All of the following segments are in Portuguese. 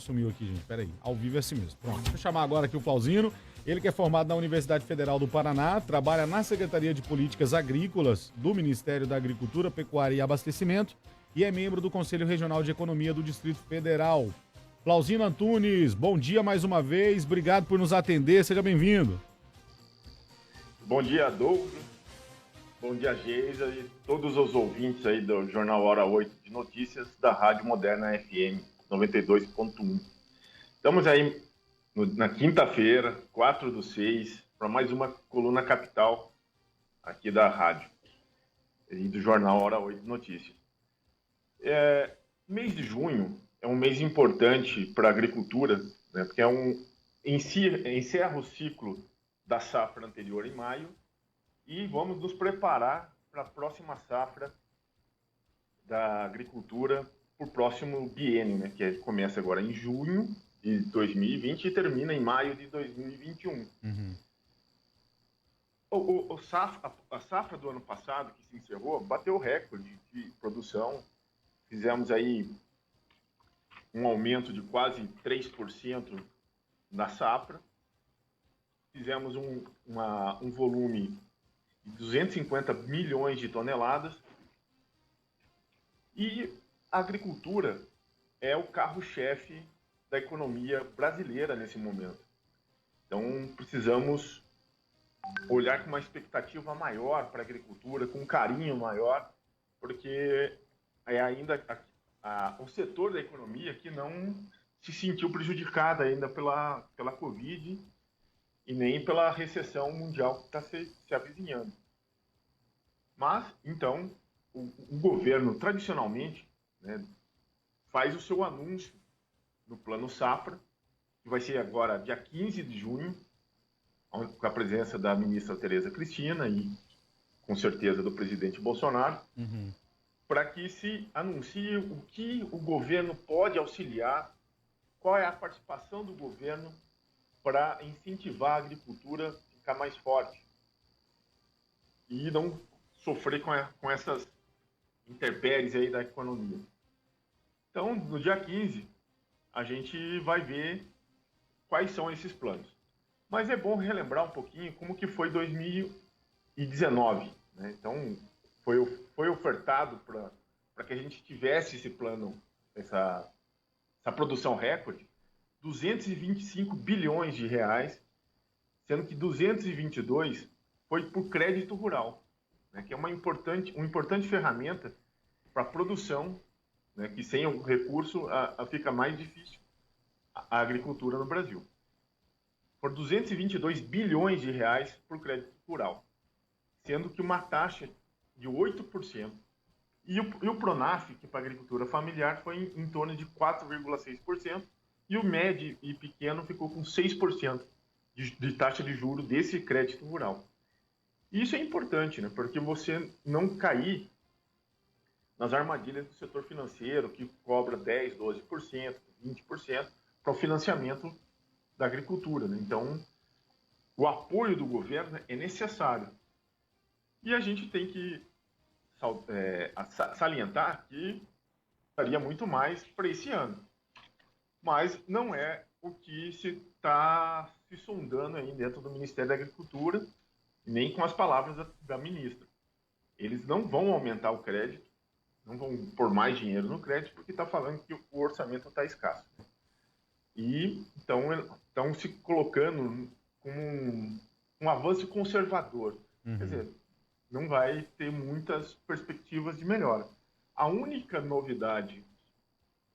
Sumiu aqui, gente. Peraí. Ao vivo é assim mesmo. Pronto. Deixa eu chamar agora aqui o Flauzino. Ele que é formado na Universidade Federal do Paraná, trabalha na Secretaria de Políticas Agrícolas do Ministério da Agricultura, Pecuária e Abastecimento e é membro do Conselho Regional de Economia do Distrito Federal. Flauzino Antunes, bom dia mais uma vez. Obrigado por nos atender. Seja bem-vindo. Bom dia, Douglas. Bom dia, Geisa e todos os ouvintes aí do Jornal Hora 8 de Notícias da Rádio Moderna FM 92.1. Estamos aí na quinta-feira, 4/6, para mais uma coluna capital aqui da rádio e do Jornal Hora 8 de Notícias. Mês de junho é um mês importante para a agricultura, né, porque encerra o ciclo da safra anterior em maio e vamos nos preparar para a próxima safra da agricultura para o próximo biênio, né, que começa agora em junho de 2020 e termina em maio de 2021. Uhum. A safra do ano passado, que se encerrou, bateu o recorde de produção. Fizemos aí um aumento de quase 3% na safra. Fizemos um volume de 250 milhões de toneladas. E a agricultura é o carro-chefe da economia brasileira nesse momento. Então, precisamos olhar com uma expectativa maior para a agricultura, com um carinho maior, porque é ainda o setor da economia que não se sentiu prejudicado ainda pela Covid e nem pela recessão mundial que está se avizinhando. Mas, então, o governo, tradicionalmente, né, faz o seu anúncio no Plano Safra, que vai ser agora dia 15 de junho, com a presença da ministra Tereza Cristina e, com certeza, do presidente Bolsonaro, para que se anuncie o que o governo pode auxiliar, qual é a participação do governo para incentivar a agricultura a ficar mais forte e não sofrer com essas intempéries aí da economia. Então, no dia 15, a gente vai ver quais são esses planos. Mas é bom relembrar um pouquinho como que foi 2019. Né? Então, foi ofertado para que a gente tivesse esse plano, essa produção recorde, 225 bilhões de reais, sendo que 222 foi por crédito rural, né? Que é uma importante ferramenta para a produção, né? Que sem o recurso fica mais difícil a agricultura no Brasil. Por 222 bilhões de reais por crédito rural, sendo que uma taxa de 8%. E o Pronaf, que para a agricultura familiar, foi em torno de 4,6%, e o médio e pequeno ficou com 6% de taxa de juros desse crédito rural. E isso é importante, né? Porque você não cair nas armadilhas do setor financeiro, que cobra 10%, 12%, 20% para o financiamento da agricultura. Né? Então, o apoio do governo é necessário. E a gente tem que salientar que estaria muito mais para esse ano. Mas não é o que se está se sondando aí dentro do Ministério da Agricultura, nem com as palavras da ministra. Eles não vão aumentar o crédito, não vão pôr mais dinheiro no crédito, porque está falando que o orçamento está escasso. E estão se colocando como um avanço conservador. Quer dizer, não vai ter muitas perspectivas de melhora. A única novidade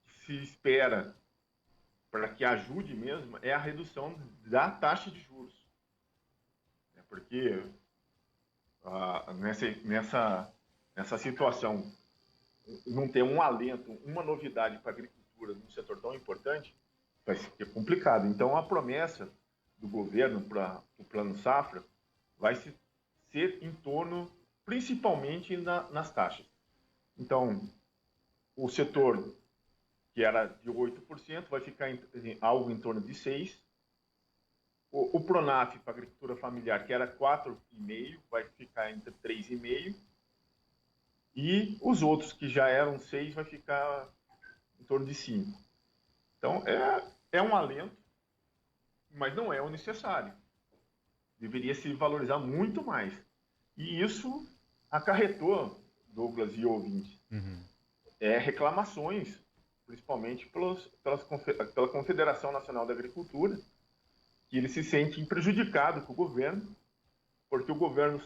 que se espera para que ajude mesmo é a redução da taxa de juros. Porque nessa situação, não ter um alento, uma novidade para a agricultura num setor tão importante, vai ser complicado. Então, a promessa do governo para o Plano Safra vai ser em torno, principalmente nas taxas. Então, o setor que era de 8%, vai ficar algo em torno de 6%. O Pronaf para a agricultura familiar, que era 4,5%, vai ficar entre 3,5%. E os outros, que já eram 6%, vai ficar em torno de 5%. Então, é um alento, mas não é o necessário. Deveria se valorizar muito mais. E isso acarretou, Douglas e ouvintes, reclamações, principalmente pela Confederação Nacional da Agricultura, que ele se sente prejudicado com o governo, porque o governo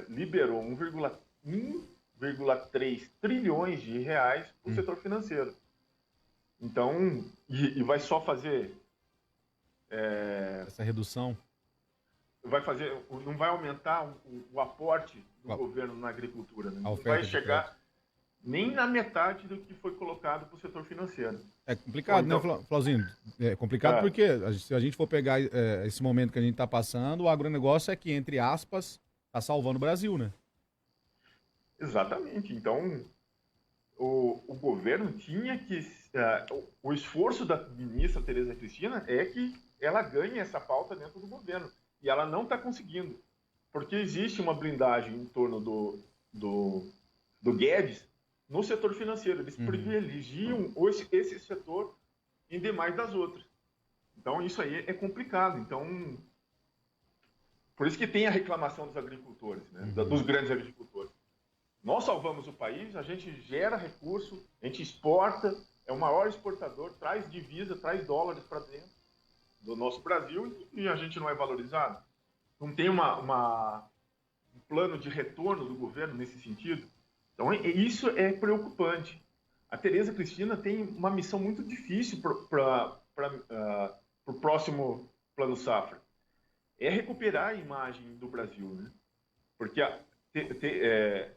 liberou 1,3 trilhões de reais para o setor financeiro. Então, e vai só fazer... essa redução? Não vai aumentar o aporte do governo na agricultura. Né? Não vai chegar nem na metade do que foi colocado para o setor financeiro. É complicado, então, né, Flauzinho? É complicado porque, se a gente for pegar esse momento que a gente está passando, o agronegócio é que, entre aspas, está salvando o Brasil, né? Exatamente. Então, o governo tinha que... o esforço da ministra Tereza Cristina é que ela ganhe essa pauta dentro do governo. E ela não está conseguindo. Porque existe uma blindagem em torno do Guedes no setor financeiro. Eles privilegiam esse setor em demais das outras. Então, isso aí é complicado. Então, por isso que tem a reclamação dos agricultores, né? Dos grandes agricultores. Nós salvamos o país, a gente gera recurso, a gente exporta, é o maior exportador, traz divisa, traz dólares para dentro do nosso Brasil e a gente não é valorizado. Não tem um plano de retorno do governo nesse sentido. Então, isso é preocupante. A Tereza Cristina tem uma missão muito difícil para o próximo Plano Safra. É recuperar a imagem do Brasil, né? Porque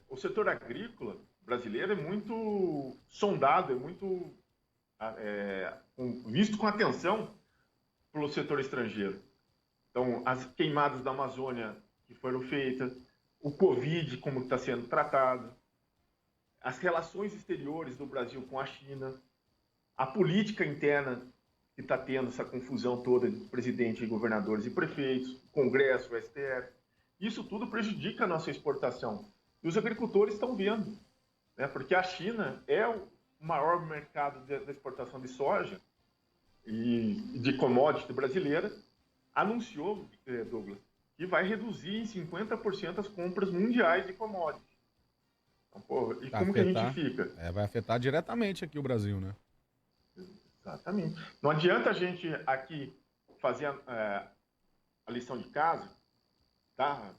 o setor agrícola brasileiro é muito sondado, é muito visto com atenção pelo setor estrangeiro. Então, as queimadas da Amazônia que foram feitas, o Covid, como está sendo tratado, as relações exteriores do Brasil com a China, a política interna que está tendo essa confusão toda de presidente, governadores e prefeitos, o Congresso, o STF, isso tudo prejudica a nossa exportação. E os agricultores estão vendo, né? Porque a China é o maior mercado da exportação de soja e de commodity brasileira, anunciou, Douglas, que vai reduzir em 50% as compras mundiais de commodities. Então, e como que a gente fica? Vai afetar diretamente aqui o Brasil, né? Exatamente. Não adianta a gente aqui fazer a lição de casa, tá?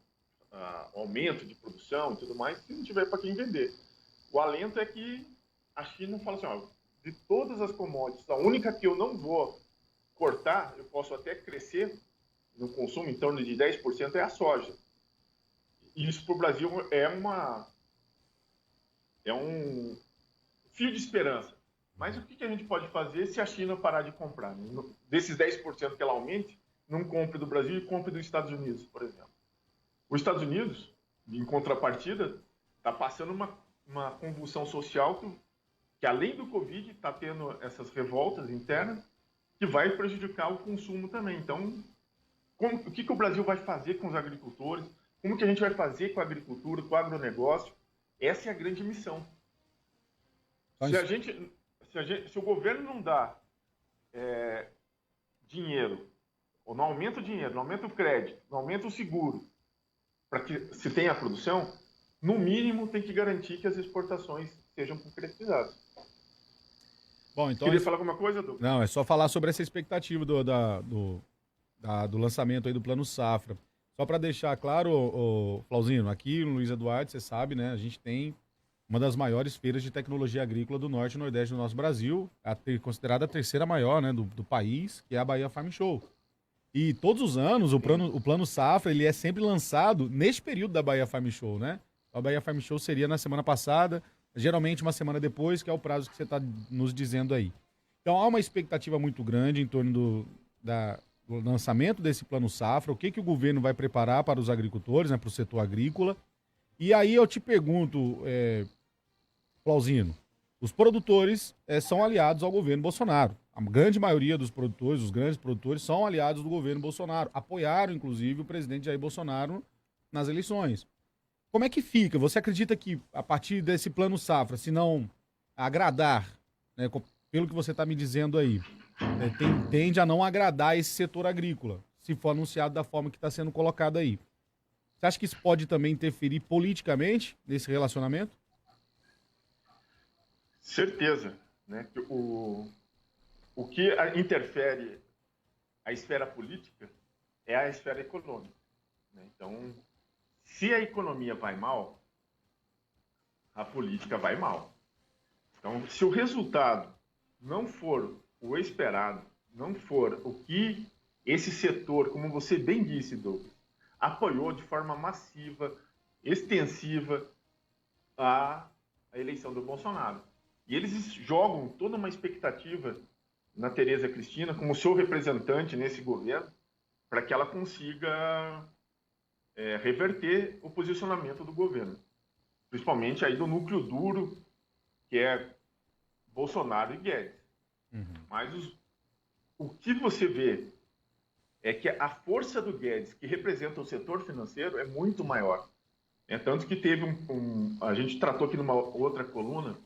O aumento de produção e tudo mais, se não tiver para quem vender. O alento é que a China fala assim, ó, de todas as commodities, a única que eu não vou cortar, eu posso até crescer no consumo em torno de 10%, é a soja. E isso para o Brasil é um fio de esperança. Mas o que a gente pode fazer se a China parar de comprar? Desses 10% que ela aumente, não compre do Brasil e compre dos Estados Unidos, por exemplo. Os Estados Unidos, em contrapartida, está passando uma convulsão social que além do Covid, está tendo essas revoltas internas que vai prejudicar o consumo também. Então, o que o Brasil vai fazer com os agricultores? Como que a gente vai fazer com a agricultura, com o agronegócio? Essa é a grande missão. Se o governo não dá dinheiro, ou não aumenta o dinheiro, não aumenta o crédito, não aumenta o seguro, para que se tenha a produção, no mínimo tem que garantir que as exportações sejam concretizadas. Bom, então queria falar alguma coisa, Douglas? Não, é só falar sobre essa expectativa do lançamento aí do Plano Safra. Só para deixar claro, o Flauzino, aqui no Luiz Eduardo, você sabe, né? A gente tem uma das maiores feiras de tecnologia agrícola do Norte e Nordeste do nosso Brasil, considerada a terceira maior, né, do país, que é a Bahia Farm Show. E todos os anos o Plano Safra ele é sempre lançado neste período da Bahia Farm Show, né? A Bahia Farm Show seria na semana passada, geralmente uma semana depois, que é o prazo que você está nos dizendo aí. Então há uma expectativa muito grande em torno do lançamento desse Plano Safra, o que o governo vai preparar para os agricultores, né, para o setor agrícola. E aí eu te pergunto, Flauzino, os produtores são aliados ao governo Bolsonaro. A grande maioria dos produtores, os grandes produtores, são aliados do governo Bolsonaro. Apoiaram, inclusive, o presidente Jair Bolsonaro nas eleições. Como é que fica? Você acredita que, a partir desse Plano Safra, se não agradar, né, pelo que você está me dizendo aí, tende a não agradar esse setor agrícola, se for anunciado da forma que está sendo colocado aí. Você acha que isso pode também interferir politicamente nesse relacionamento? Certeza, né? Que o que interfere a esfera política é a esfera econômica, né? Então, se a economia vai mal, a política vai mal. Então, se o resultado não for o esperado, não for o que esse setor, como você bem disse, Douglas, apoiou de forma massiva, extensiva a eleição do Bolsonaro. E eles jogam toda uma expectativa na Tereza Cristina como seu representante nesse governo para que ela consiga reverter o posicionamento do governo. Principalmente aí do núcleo duro, que é Bolsonaro e Guedes. Mas o que você vê é que a força do Guedes, que representa o setor financeiro, é muito maior. Tanto que teve a gente tratou aqui numa outra coluna,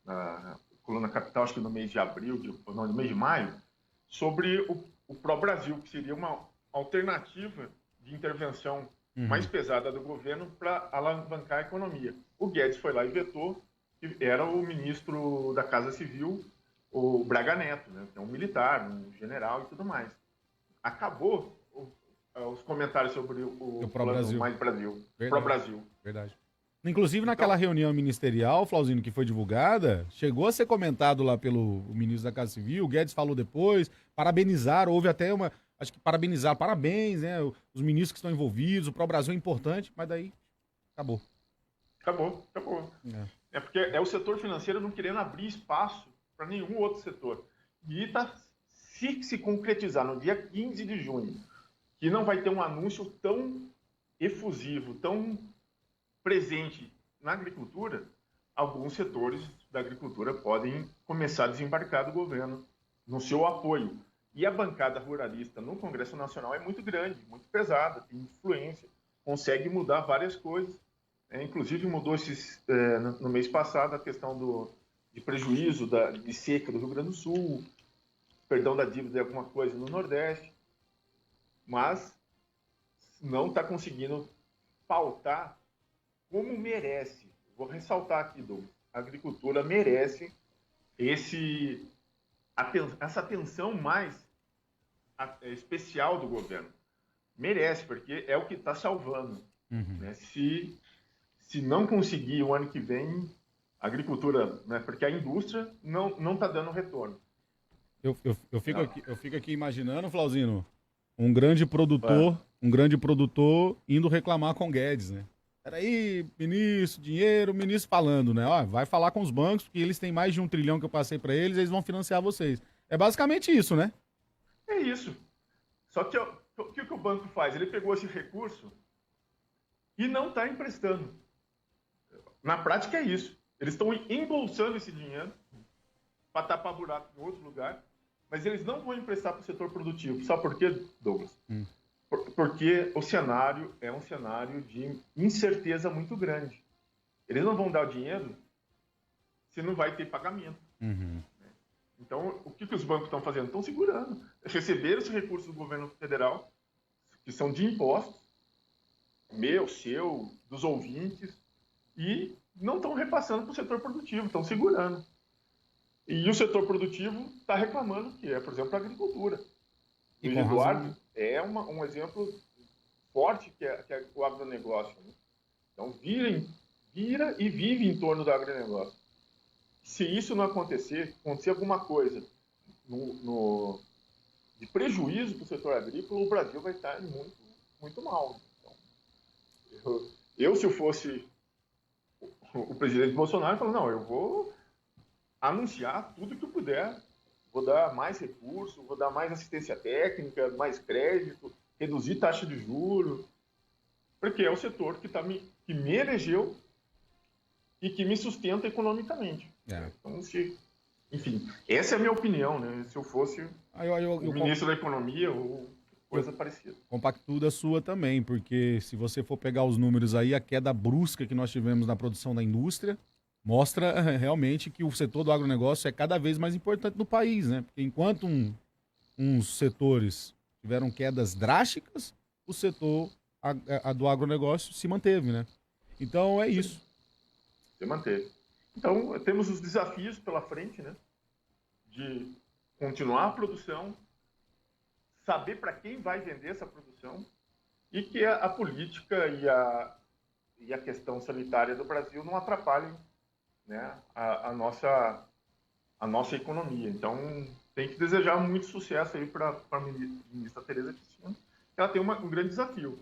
na coluna Capital, acho que no mês de abril, no mês de maio, sobre o Pró-Brasil, que seria uma alternativa de intervenção mais pesada do governo para alavancar a economia. O Guedes foi lá e vetou, que era o ministro da Casa Civil, o Braga Neto, né, que é um militar, um general e tudo mais. Acabou os comentários sobre o Pró-Brasil. Mais Brasil. Pró-Brasil. Verdade. Inclusive, naquela reunião ministerial, Flauzino, que foi divulgada, chegou a ser comentado lá pelo ministro da Casa Civil, o Guedes falou depois, parabenizaram, houve até acho que parabenizaram, parabéns, né, os ministros que estão envolvidos, o Pró-Brasil é importante, mas daí acabou. Acabou. É porque é o setor financeiro não querendo abrir espaço para nenhum outro setor. E se concretizar no dia 15 de junho, que não vai ter um anúncio tão efusivo, tão presente na agricultura, alguns setores da agricultura podem começar a desembarcar do governo no seu apoio. E a bancada ruralista no Congresso Nacional é muito grande, muito pesada, tem influência, consegue mudar várias coisas. Inclusive mudou no mês passado a questão de prejuízo de seca do Rio Grande do Sul, perdão da dívida de alguma coisa no Nordeste, mas não está conseguindo pautar como merece. Vou ressaltar aqui, Douglas, a agricultura merece essa atenção mais especial do governo. Merece, porque é o que está salvando. Né? Se não conseguir o ano que vem, a agricultura, né? Porque a indústria não está dando retorno. Eu fico aqui imaginando, Flauzino, um grande produtor indo reclamar com o Guedes, né? Peraí, ministro, dinheiro, o ministro falando, né? Ó, vai falar com os bancos, que eles têm mais de 1 trilhão que eu passei para eles, eles vão financiar vocês. É basicamente isso, né? É isso. Só que o que o banco faz? Ele pegou esse recurso e não está emprestando. Na prática é isso. Eles estão embolsando esse dinheiro para tapar buraco em outro lugar, mas eles não vão emprestar para o setor produtivo. Sabe por quê, Douglas? Porque o cenário é um cenário de incerteza muito grande. Eles não vão dar o dinheiro se não vai ter pagamento. Então, o que os bancos estão fazendo? Estão segurando. Receberam os recursos do governo federal, que são de impostos, meu, seu, dos ouvintes, e não estão repassando para o setor produtivo, estão segurando. E o setor produtivo está reclamando que por exemplo, a agricultura. O Eduardo é um exemplo forte que é o agronegócio. Né? Então, vira e vive em torno do agronegócio. Se isso não acontecer alguma coisa de prejuízo para o setor agrícola, o Brasil vai estar muito, muito mal. Então, se eu fosse o presidente Bolsonaro, eu falo, não, eu vou anunciar tudo que eu puder, vou dar mais recursos, vou dar mais assistência técnica, mais crédito, reduzir taxa de juros, porque é o setor que me elegeu e que me sustenta economicamente. Então, enfim, essa é a minha opinião, né? Se eu fosse o ministro da Economia ou coisa parecida. Compactuo da sua também, porque se você for pegar os números aí, a queda brusca que nós tivemos na produção da indústria, mostra realmente que o setor do agronegócio é cada vez mais importante no país, né? Porque enquanto uns setores tiveram quedas drásticas, o setor do agronegócio se manteve, né? Então é isso. Se manteve. Então temos os desafios pela frente, né? De continuar a produção, saber para quem vai vender essa produção e que a política e a questão sanitária do Brasil não atrapalhem, né, a nossa economia. Então, tem que desejar muito sucesso aí para a ministra Tereza Cristina. Ela tem um grande desafio.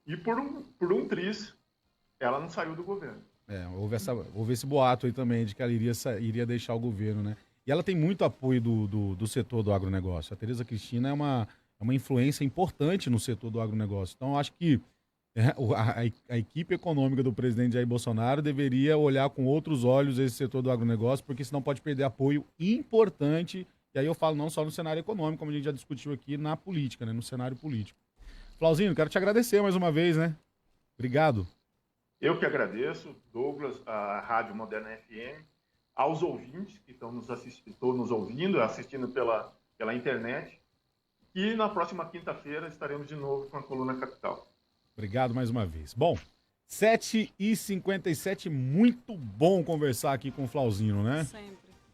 E por um triz, ela não saiu do governo. Houve esse boato aí também de que ela iria deixar o governo, né? E ela tem muito apoio do setor do agronegócio. A Tereza Cristina é uma influência importante no setor do agronegócio. Então, eu acho que a equipe econômica do presidente Jair Bolsonaro deveria olhar com outros olhos esse setor do agronegócio, porque senão pode perder apoio importante. E aí eu falo não só no cenário econômico, como a gente já discutiu aqui, na política, né? No cenário político. Flauzinho, quero te agradecer mais uma vez, né? Obrigado. Eu que agradeço, Douglas, a Rádio Moderna FM, aos ouvintes que estão nos ouvindo, assistindo pela internet. E na próxima quinta-feira estaremos de novo com a Coluna Capital. Obrigado mais uma vez. Bom, 7h57, muito bom conversar aqui com o Flauzino, né?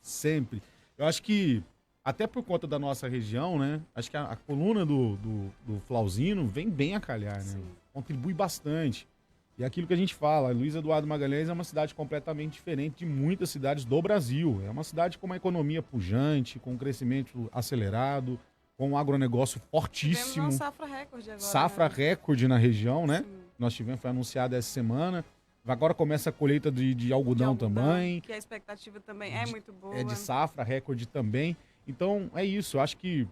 Sempre. Eu acho que, até por conta da nossa região, né? Acho que a coluna do Flauzino vem bem a calhar, né? Sim. Contribui bastante. E aquilo que a gente fala, Luiz Eduardo Magalhães é uma cidade completamente diferente de muitas cidades do Brasil. É uma cidade com uma economia pujante, com um crescimento acelerado, com um agronegócio fortíssimo. Tivemos uma safra recorde agora. Safra recorde na região, né? Sim. Nós tivemos, foi anunciada essa semana. Agora começa a colheita de algodão também. Que a expectativa também é muito boa. É de safra recorde também. Então, é isso. Eu acho que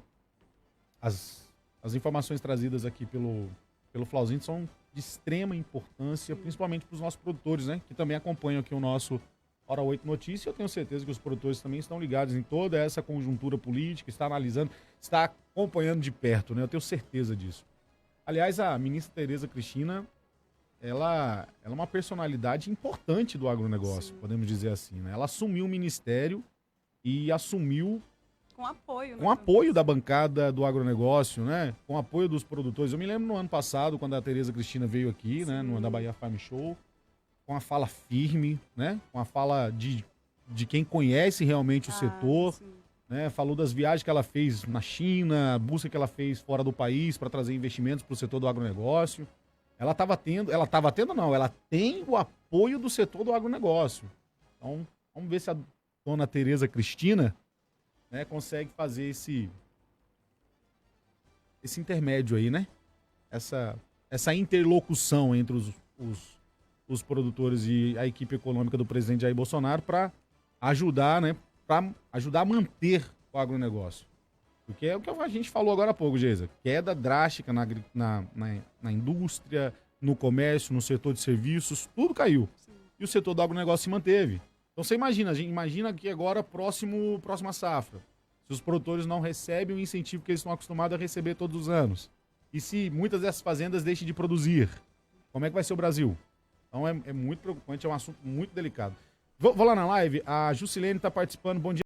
as informações trazidas aqui pelo Flauzino são de extrema importância, principalmente para os nossos produtores, né? Que também acompanham aqui o nosso Hora 8 Notícias. Eu tenho certeza que os produtores também estão ligados em toda essa conjuntura política, está analisando, está acompanhando de perto, né? Eu tenho certeza disso. Aliás, a ministra Tereza Cristina, ela é uma personalidade importante do agronegócio, Sim. podemos dizer assim, né? Ela assumiu o ministério e assumiu com apoio, né? com apoio da bancada do agronegócio, né? Com apoio dos produtores. Eu me lembro no ano passado, quando a Tereza Cristina veio aqui, né? No da Bahia Farm Show, com a fala firme, né? Com a fala de quem conhece realmente o setor, Sim. né? Falou das viagens que ela fez na China, a busca que ela fez fora do país para trazer investimentos para o setor do agronegócio. Ela tem o apoio do setor do agronegócio. Então, vamos ver se a dona Tereza Cristina, né, consegue fazer esse intermédio aí, né? Essa interlocução entre os produtores e a equipe econômica do presidente Jair Bolsonaro para ajudar, né? Para ajudar a manter o agronegócio. Porque é o que a gente falou agora há pouco, Geisa. Queda drástica na indústria, no comércio, no setor de serviços, tudo caiu. Sim. E o setor do agronegócio se manteve. Então você imagina que agora, próxima safra, se os produtores não recebem o incentivo que eles estão acostumados a receber todos os anos, e se muitas dessas fazendas deixem de produzir, como é que vai ser o Brasil? Então é muito preocupante, é um assunto muito delicado. Vou lá na live, a Jusilene está participando. Bom dia.